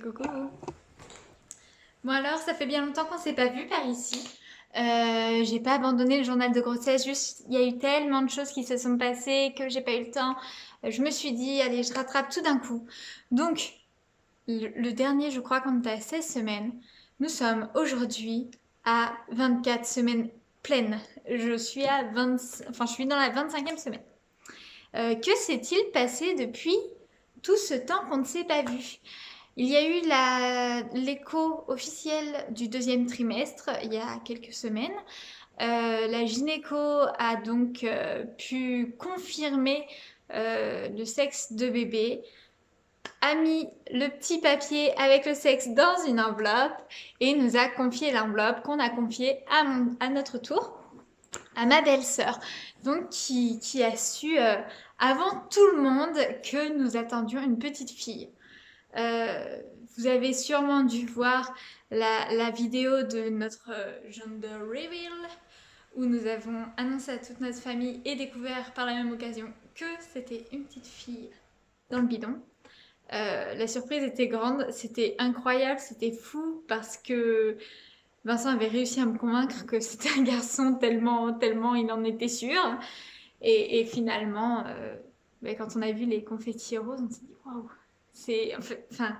Coucou. Bon alors, ça fait bien longtemps qu'on s'est pas vu par ici. J'ai pas abandonné le journal de grossesse, juste il y a eu tellement de choses qui se sont passées que j'ai pas eu le temps. Je me suis dit, allez, je rattrape tout d'un coup. Donc, le dernier, je crois qu'on était à 16 semaines. Nous sommes aujourd'hui à 24 semaines pleines. Je suis à 20, enfin, je suis dans la 25e semaine. Que s'est-il passé depuis tout ce temps qu'on ne s'est pas vu? Il y a eu l'écho officiel du deuxième trimestre il y a quelques semaines. La gynéco a donc pu confirmer le sexe de bébé, a mis le petit papier avec le sexe dans une enveloppe et nous a confié l'enveloppe qu'on a confiée à notre tour à ma belle-sœur, donc qui a su avant tout le monde que nous attendions une petite fille. Euh, Vous avez sûrement dû voir la vidéo de notre gender reveal où nous avons annoncé à toute notre famille et découvert par la même occasion que c'était une petite fille dans le bidon. La surprise était grande, c'était incroyable, c'était fou parce que Vincent avait réussi à me convaincre que c'était un garçon tellement il en était sûr. Et finalement, quand on a vu les confettis roses, on s'est dit waouh, c'est enfin,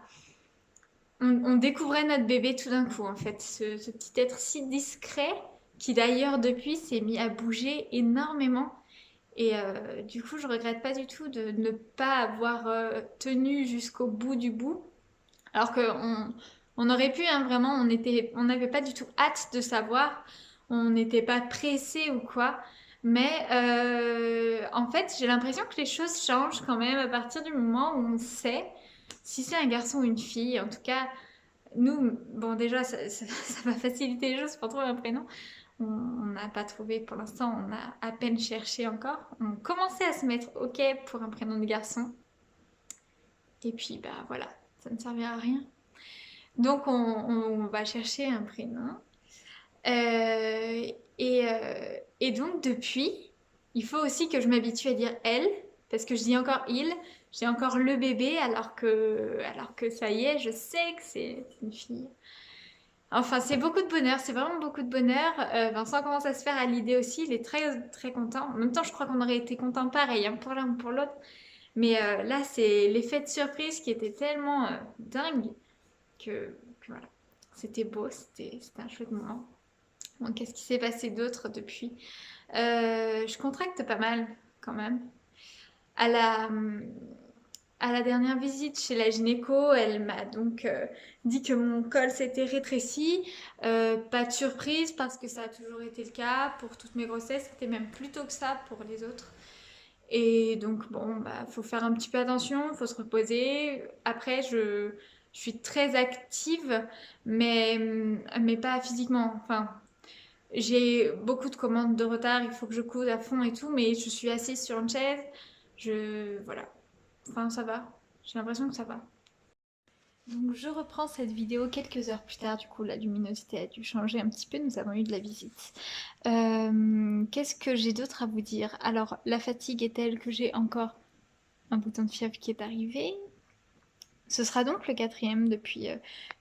on découvrait notre bébé tout d'un coup en fait, ce petit être si discret qui d'ailleurs depuis s'est mis à bouger énormément. Et du coup, je regrette pas du tout de ne pas avoir tenu jusqu'au bout du bout. Alors on aurait pu, hein, vraiment, on n'avait pas du tout hâte de savoir, on n'était pas pressé ou quoi. Mais en fait, j'ai l'impression que les choses changent quand même à partir du moment où on sait si c'est un garçon ou une fille. En tout cas, nous, bon, déjà, ça va faciliter les choses pour trouver un prénom. On n'a pas trouvé pour l'instant, on a à peine cherché encore. On commençait à se mettre OK pour un prénom de garçon. Et puis, bah voilà, ça ne servira à rien. Donc, on va chercher un prénom. Euh, et donc, depuis, il faut aussi que je m'habitue à dire elle, parce que je dis encore il, j'ai encore le bébé, alors que ça y est, je sais que c'est une fille. Enfin, c'est beaucoup de bonheur, c'est vraiment beaucoup de bonheur. Vincent commence à se faire à l'idée aussi, il est très content. En même temps, je crois qu'on aurait été content pareil, hein, pour l'un ou pour l'autre. Mais là, c'est l'effet de surprise qui était tellement dingue que voilà. C'était beau, c'était un chouette moment. Bon, qu'est-ce qui s'est passé d'autre depuis? Je contracte pas mal quand même. À la, à la dernière visite chez la gynéco, elle m'a donc dit que mon col s'était rétréci. Pas de surprise parce que ça a toujours été le cas pour toutes mes grossesses. C'était même plus tôt que ça pour les autres. Et donc, bon, bah, faut faire un petit peu attention, faut se reposer. Après, je suis très active, mais pas physiquement. Enfin, j'ai beaucoup de commandes de retard, il faut que je couse à fond et tout, mais je suis assise sur une chaise. Voilà. Enfin, ça va. J'ai l'impression que ça va. Donc je reprends cette vidéo quelques heures plus tard, du coup la luminosité a dû changer un petit peu, nous avons eu de la visite. Qu'est-ce que j'ai d'autre à vous dire? Alors la fatigue est telle que j'ai encore un bouton de fièvre qui est arrivé. Ce sera donc le quatrième depuis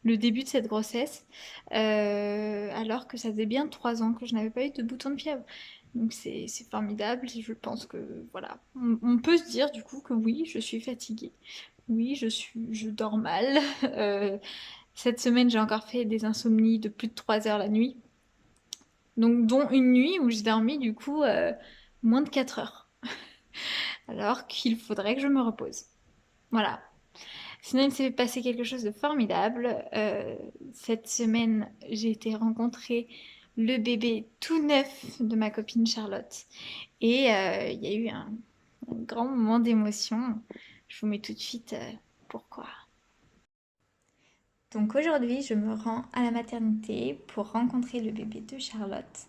le début de cette grossesse, alors que ça faisait bien 3 ans que je n'avais pas eu de bouton de fièvre. Donc c'est formidable, je pense que voilà. On peut se dire du coup que oui, je suis fatiguée. Oui, je dors mal. Euh, cette semaine, j'ai encore fait des insomnies de plus de 3 heures la nuit. Donc, dont une nuit où j'ai dormi du coup moins de 4 heures. Alors qu'il faudrait que je me repose. Voilà. Sinon, il s'est passé quelque chose de formidable. Cette semaine, j'ai été rencontrer le bébé tout neuf de ma copine Charlotte. Et il y a eu un grand moment d'émotion. Je vous mets tout de suite pourquoi. Donc aujourd'hui, je me rends à la maternité pour rencontrer le bébé de Charlotte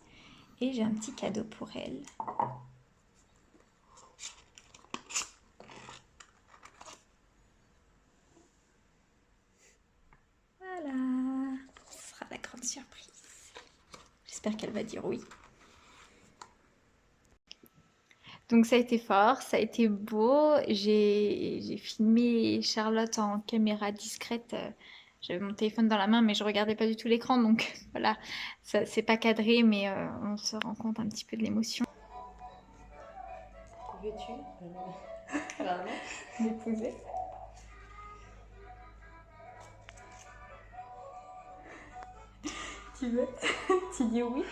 et j'ai un petit cadeau pour elle. Voilà, ce sera la grande surprise. J'espère qu'elle va dire oui. Donc ça a été fort, ça a été beau. J'ai filmé Charlotte en caméra discrète j'avais mon téléphone dans la main, mais je regardais pas du tout l'écran, donc voilà, ça c'est pas cadré, mais on se rend compte un petit peu de l'émotion. Veux-tu pardon M'épouser. Tu veux? Tu dis oui?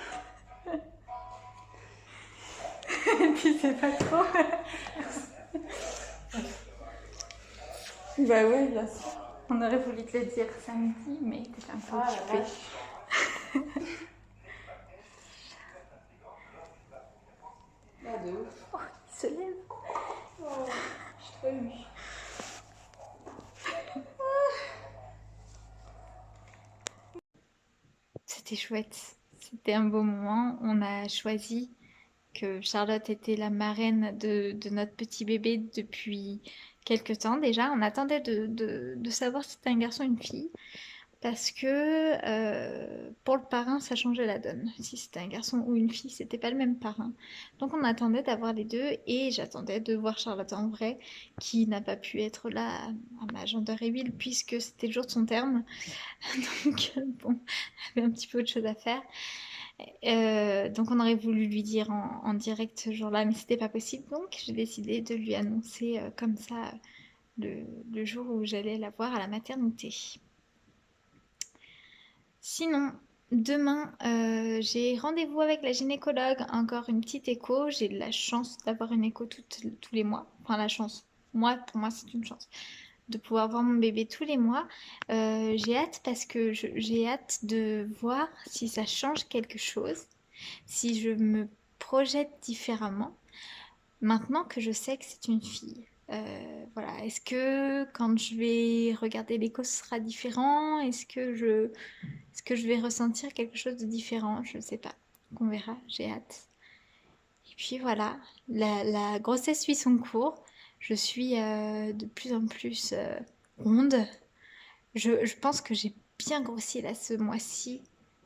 Tu sais pas trop. Bah ouais, bien sûr. On aurait voulu te le dire samedi, mais t'étais un peu Ah la occupée. vache. Ah de ouf. Oh, il se lève. Oh, je suis trop émue. C'était chouette. C'était un beau moment. On a choisi que Charlotte était la marraine de notre petit bébé depuis quelque temps déjà. On attendait de savoir si c'était un garçon ou une fille. Parce que pour le parrain, ça changeait la donne. Si c'était un garçon ou une fille, c'était pas le même parrain. Donc on attendait d'avoir les deux et j'attendais de voir Charlotte en vrai, qui n'a pas pu être là à ma gender reveal puisque c'était le jour de son terme. Donc bon, avait un petit peu autre chose à faire. Donc on aurait voulu lui dire en direct ce jour-là, mais c'était pas possible. Donc j'ai décidé de lui annoncer comme ça le jour où j'allais la voir à la maternité. Sinon, demain, j'ai rendez-vous avec la gynécologue, encore une petite écho. J'ai de la chance d'avoir une écho tous les mois. Enfin, la chance. Moi, pour moi, c'est une chance de pouvoir voir mon bébé tous les mois. J'ai hâte parce que j'ai hâte de voir si ça change quelque chose, si je me projette différemment. Maintenant que je sais que c'est une fille, voilà. Est-ce que quand je vais regarder l'écho, ce sera différent? Est-ce que je vais ressentir quelque chose de différent? Je ne sais pas. Donc on verra, j'ai hâte. Et puis voilà, la grossesse suit son cours. Je suis de plus en plus ronde. Je pense que j'ai bien grossi là ce mois-ci.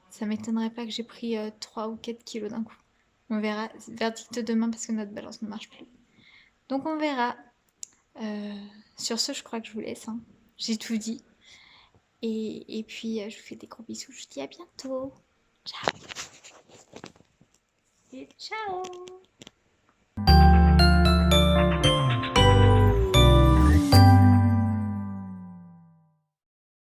Ça m'étonnerait pas que j'ai pris 3 ou 4 kilos d'un coup. On verra. Verdict demain parce que notre balance ne marche plus. Donc on verra. Euh, sur ce, je crois que je vous laisse, hein. J'ai tout dit. Et puis, je vous fais des gros bisous. Je vous dis à bientôt. Ciao. Et ciao.